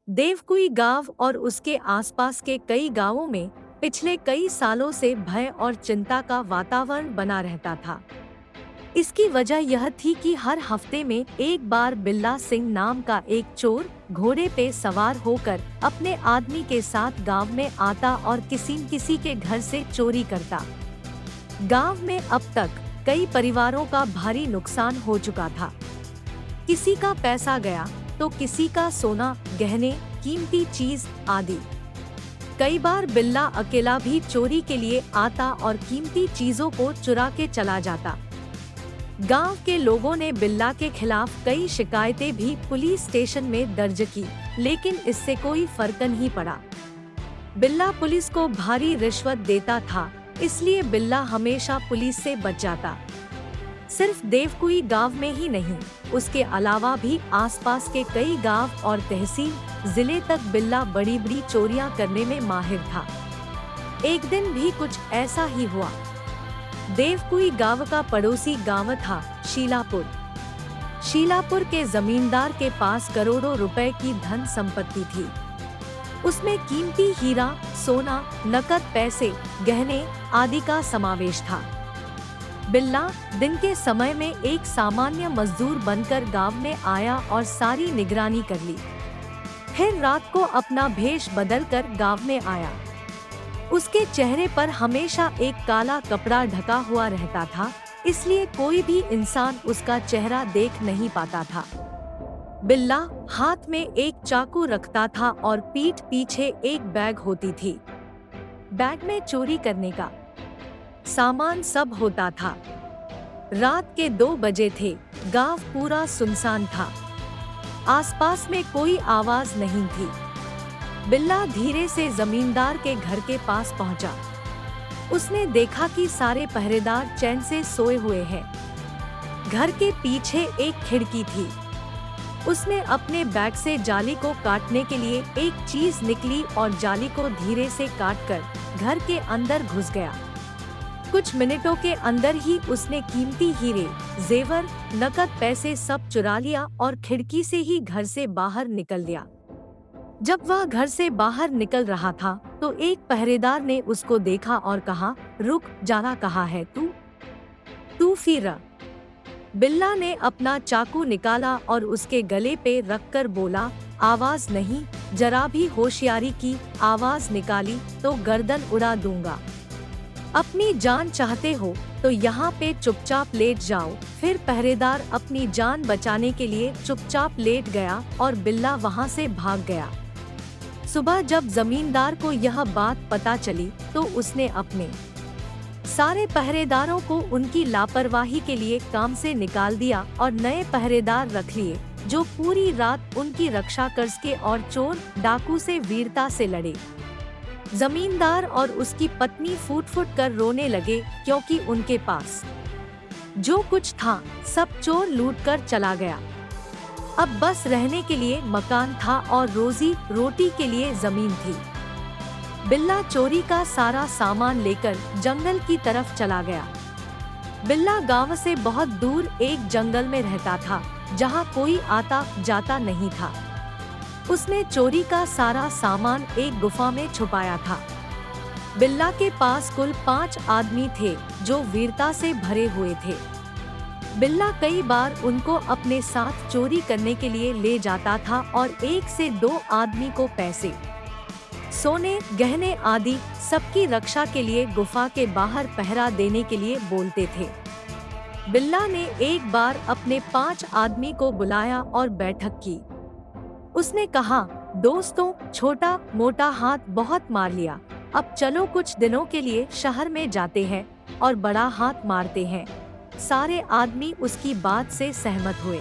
देवकुई गांव और उसके आसपास के कई गांवों में पिछले कई सालों से भय और चिंता का वातावरण बना रहता था। इसकी वजह यह थी कि हर हफ्ते में एक बार बिल्ला सिंह नाम का एक चोर घोड़े पे सवार होकर अपने आदमी के साथ गांव में आता और किसी किसी के घर से चोरी करता। गांव में अब तक कई परिवारों का भारी नुकसान हो चुका था। किसी का पैसा गया तो किसी का सोना, गहने, कीमती चीज आदि। कई बार बिल्ला अकेला भी चोरी के लिए आता और कीमती चीजों को चुरा के चला जाता। गांव के लोगों ने बिल्ला के खिलाफ कई शिकायतें भी पुलिस स्टेशन में दर्ज की, लेकिन इससे कोई फर्क नहीं पड़ा। बिल्ला पुलिस को भारी रिश्वत देता था, इसलिए बिल्ला हमेशा पुलिस से बच जाता। सिर्फ देवकुई गांव में ही नहीं, उसके अलावा भी आसपास के कई गांव और तहसील, जिले तक बिल्ला बड़ी बड़ी चोरियां करने में माहिर था। एक दिन भी कुछ ऐसा ही हुआ। देवकुई गांव का पड़ोसी गांव था शीलापुर। शीलापुर के जमींदार के पास करोड़ों रुपए की धन संपत्ति थी। उसमें कीमती हीरा, सोना, नकद पैसे, गहने आदि का समावेश था। बिल्ला दिन के समय में एक सामान्य मजदूर बनकर गांव में आया और सारी निगरानी कर ली। फिर रात को अपना भेष बदलकर गांव में आया। उसके चेहरे पर हमेशा एक काला कपड़ा ढका हुआ रहता था, इसलिए कोई भी इंसान उसका चेहरा देख नहीं पाता था। बिल्ला हाथ में एक चाकू रखता था और पीठ पीछे एक बैग होती थी। बैग में चोरी करने का सामान सब होता था। रात के 2 बजे थे। गांव पूरा सुनसान था। आसपास में कोई आवाज नहीं थी। बिल्ला धीरे से जमींदार के घर के पास पहुंचा। उसने देखा कि सारे पहरेदार चैन से सोए हुए हैं। घर के पीछे एक खिड़की थी। उसने अपने बैग से जाली को काटने के लिए एक चीज निकली और जाली को धीरे से काटकर घर के अंदर घुस गया। कुछ मिनटों के अंदर ही उसने कीमती हीरे, जेवर, नकद पैसे सब चुरा लिया और खिड़की से ही घर से बाहर निकल लिया। जब वह घर से बाहर निकल रहा था तो एक पहरेदार ने उसको देखा और कहा, रुक, जाना कहाँ है तू फिर। बिल्ला ने अपना चाकू निकाला और उसके गले पे रखकर बोला, आवाज नहीं, जरा भी होशियारी की आवाज निकाली तो गर्दन उड़ा दूंगा। अपनी जान चाहते हो तो यहाँ पे चुपचाप लेट जाओ। फिर पहरेदार अपनी जान बचाने के लिए चुपचाप लेट गया और बिल्ला वहाँ से भाग गया। सुबह जब जमींदार को यह बात पता चली तो उसने अपने सारे पहरेदारों को उनकी लापरवाही के लिए काम से निकाल दिया और नए पहरेदार रख लिए, जो पूरी रात उनकी रक्षा कर सके और चोर डाकू से वीरता से लड़े। जमींदार और उसकी पत्नी फूट फूट कर रोने लगे, क्योंकि उनके पास जो कुछ था सब चोर लूट कर चला गया। अब बस रहने के लिए मकान था और रोजी रोटी के लिए जमीन थी। बिल्ला चोरी का सारा सामान लेकर जंगल की तरफ चला गया। बिल्ला गांव से बहुत दूर एक जंगल में रहता था, जहां कोई आता जाता नहीं था। उसने चोरी का सारा सामान एक गुफा में छुपाया था। बिल्ला के पास कुल 5 आदमी थे जो वीरता से भरे हुए थे। बिल्ला कई बार उनको अपने साथ चोरी करने के लिए ले जाता था और 1 से 2 आदमी को पैसे, सोने, गहने आदि सबकी रक्षा के लिए गुफा के बाहर पहरा देने के लिए बोलते थे। बिल्ला ने एक बार अपने 5 आदमी को बुलाया और बैठक की। उसने कहा, दोस्तों, छोटा मोटा हाथ बहुत मार लिया, अब चलो कुछ दिनों के लिए शहर में जाते हैं और बड़ा हाथ मारते हैं। सारे आदमी उसकी बात से सहमत हुए।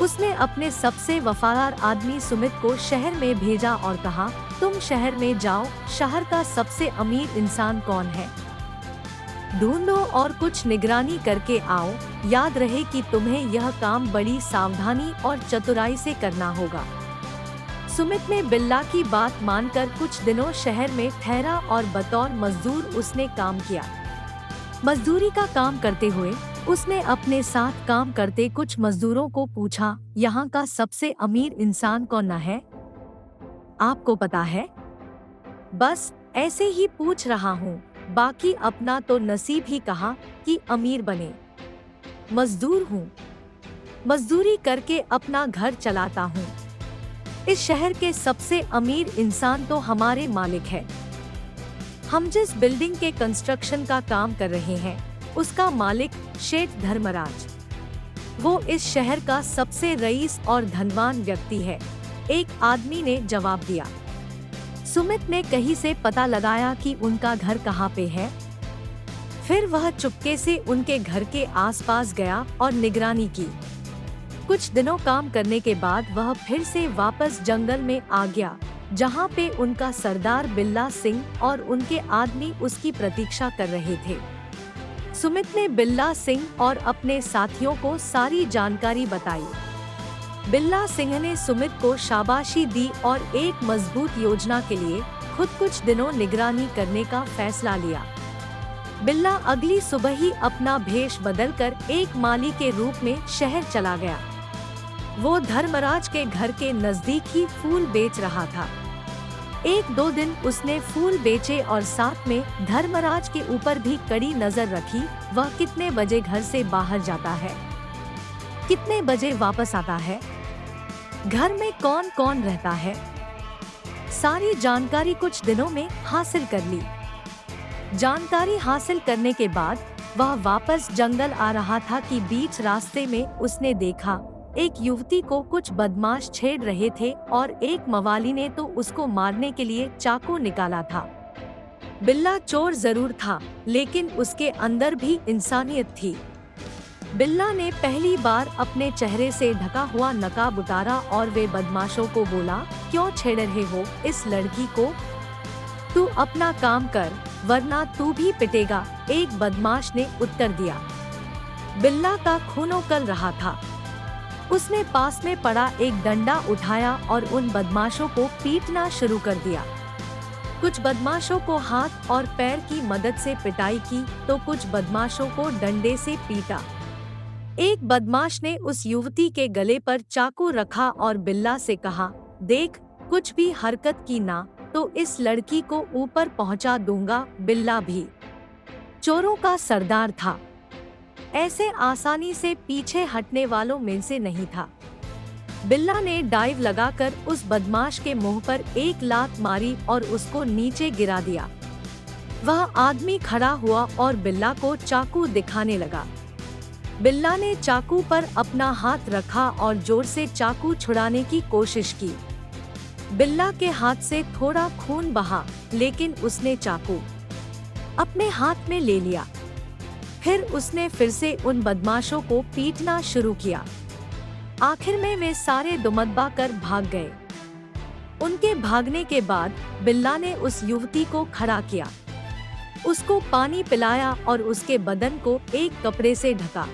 उसने अपने सबसे वफादार आदमी सुमित को शहर में भेजा और कहा, तुम शहर में जाओ, शहर का सबसे अमीर इंसान कौन है ढूंढो और कुछ निगरानी करके आओ। याद रहे कि तुम्हें यह काम बड़ी सावधानी और चतुराई से करना होगा। सुमित ने बिल्ला की बात मानकर कुछ दिनों शहर में ठहरा और बतौर मजदूर उसने काम किया। मजदूरी का काम करते हुए उसने अपने साथ काम करते कुछ मजदूरों को पूछा, यहाँ का सबसे अमीर इंसान कौन है? आपको पता है? बस ऐसे ही पूछ रहा हूँ, बाकी अपना तो नसीब ही कहा कि अमीर बने। मजदूर हूँ, मजदूरी करके अपना घर चलाता हूँ। इस शहर के सबसे अमीर इंसान तो हमारे मालिक है। हम जिस बिल्डिंग के कंस्ट्रक्शन का काम कर रहे हैं, उसका मालिक शेठ धर्मराज। वो इस शहर का सबसे रईस और धनवान व्यक्ति है, एक आदमी ने जवाब दिया। सुमित ने कहीं से पता लगाया कि उनका घर कहाँ पे है। फिर वह चुपके से उनके घर के आसपास गया और निगरानी की। कुछ दिनों काम करने के बाद वह फिर से वापस जंगल में आ गया, जहाँ पे उनका सरदार बिल्ला सिंह और उनके आदमी उसकी प्रतीक्षा कर रहे थे। सुमित ने बिल्ला सिंह और अपने साथियों को सारी जानकारी बताई। बिल्ला सिंह ने सुमित को शाबाशी दी और एक मजबूत योजना के लिए खुद कुछ दिनों निगरानी करने का फैसला लिया। बिल्ला अगली सुबह ही अपना भेष बदलकर एक माली के रूप में शहर चला गया। वो धर्मराज के घर के नजदीक ही फूल बेच रहा था। एक दो दिन उसने फूल बेचे और साथ में धर्मराज के ऊपर भी कड़ी नजर रखी। वह कितने बजे घर से बाहर जाता है, कितने बजे वापस आता है, घर में कौन कौन रहता है, सारी जानकारी कुछ दिनों में हासिल कर ली। जानकारी हासिल करने के बाद वह वापस जंगल आ रहा था कि बीच रास्ते में उसने देखा एक युवती को कुछ बदमाश छेड़ रहे थे और एक मवाली ने तो उसको मारने के लिए चाकू निकाला था। बिल्ला चोर जरूर था, लेकिन उसके अंदर भी इंसानियत थी। बिल्ला ने पहली बार अपने चेहरे से ढका हुआ नकाब उतारा और वे बदमाशों को बोला, क्यों छेड़ रहे हो इस लड़की को? तू अपना काम कर, वरना तू भी पिटेगा, एक बदमाश ने उत्तर दिया। बिल्ला का खून उकल रहा था। उसने पास में पड़ा एक डंडा उठाया और उन बदमाशों को पीटना शुरू कर दिया। कुछ बदमाशों को हाथ और पैर की मदद से पिटाई की तो कुछ बदमाशों को डंडे से पीटा। एक बदमाश ने उस युवती के गले पर चाकू रखा और बिल्ला से कहा, देख, कुछ भी हरकत की ना तो इस लड़की को ऊपर पहुंचा दूंगा। बिल्ला भी चोरों का सरदार था, ऐसे आसानी से पीछे हटने वालों में से नहीं था। बिल्ला ने डाइव लगाकर उस बदमाश के मुंह पर एक लात मारी और उसको नीचे गिरा दिया। वह आदमी खड़ा हुआ और बिल्ला को चाकू दिखाने लगा। बिल्ला ने चाकू पर अपना हाथ रखा और जोर से चाकू छुड़ाने की कोशिश की। बिल्ला के हाथ से थोड़ा खून बहा, लेकिन उसने चाकू अपने हाथ में ले लिया। फिर उसने फिर से उन बदमाशों को पीटना शुरू किया। आखिर में वे सारे दुमदबा कर भाग गए। उनके भागने के बाद बिल्ला ने उस युवती को खड़ा किया, उसको पानी पिलाया और उसके बदन को एक कपड़े से ढका।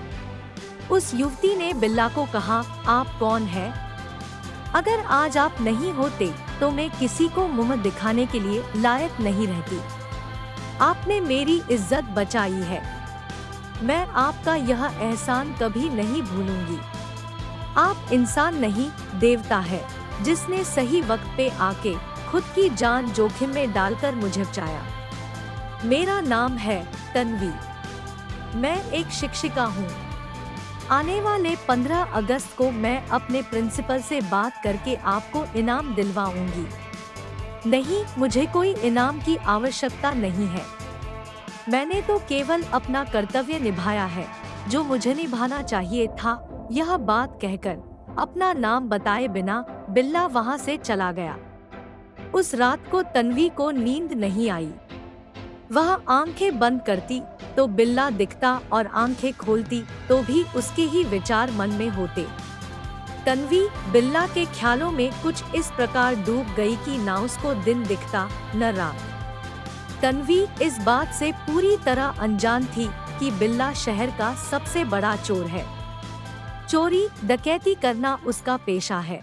उस युवती ने बिल्ला को कहा, आप कौन है? अगर आज आप नहीं होते तो मैं किसी को मुंह दिखाने के लिए लायक नहीं रहती। आपने मेरी इज्जत बचाई है, मैं आपका यह एहसान कभी नहीं भूलूंगी। आप इंसान नहीं, देवता है, जिसने सही वक्त पे आके खुद की जान जोखिम में डालकर मुझे बचाया। मेरा नाम है तन्वी, मैं एक शिक्षिका हूँ। आने वाले 15 अगस्त को मैं अपने प्रिंसिपल से बात करके आपको इनाम दिलवाऊंगी। नहीं, मुझे कोई इनाम की आवश्यकता नहीं है। मैंने तो केवल अपना कर्तव्य निभाया है, जो मुझे निभाना चाहिए था। यह बात कहकर अपना नाम बताए बिना बिल्ला वहाँ से चला गया। उस रात को तन्वी को नींद नहीं आई। वह आंखें बंद करती तो बिल्ला दिखता और आंखें खोलती तो भी उसके ही विचार मन में होते। तन्वी बिल्ला के ख्यालों में कुछ इस प्रकार डूब गई कि ना उसको दिन दिखता न रात। तन्वी इस बात से पूरी तरह अनजान थी कि बिल्ला शहर का सबसे बड़ा चोर है। चोरी डकैती करना उसका पेशा है।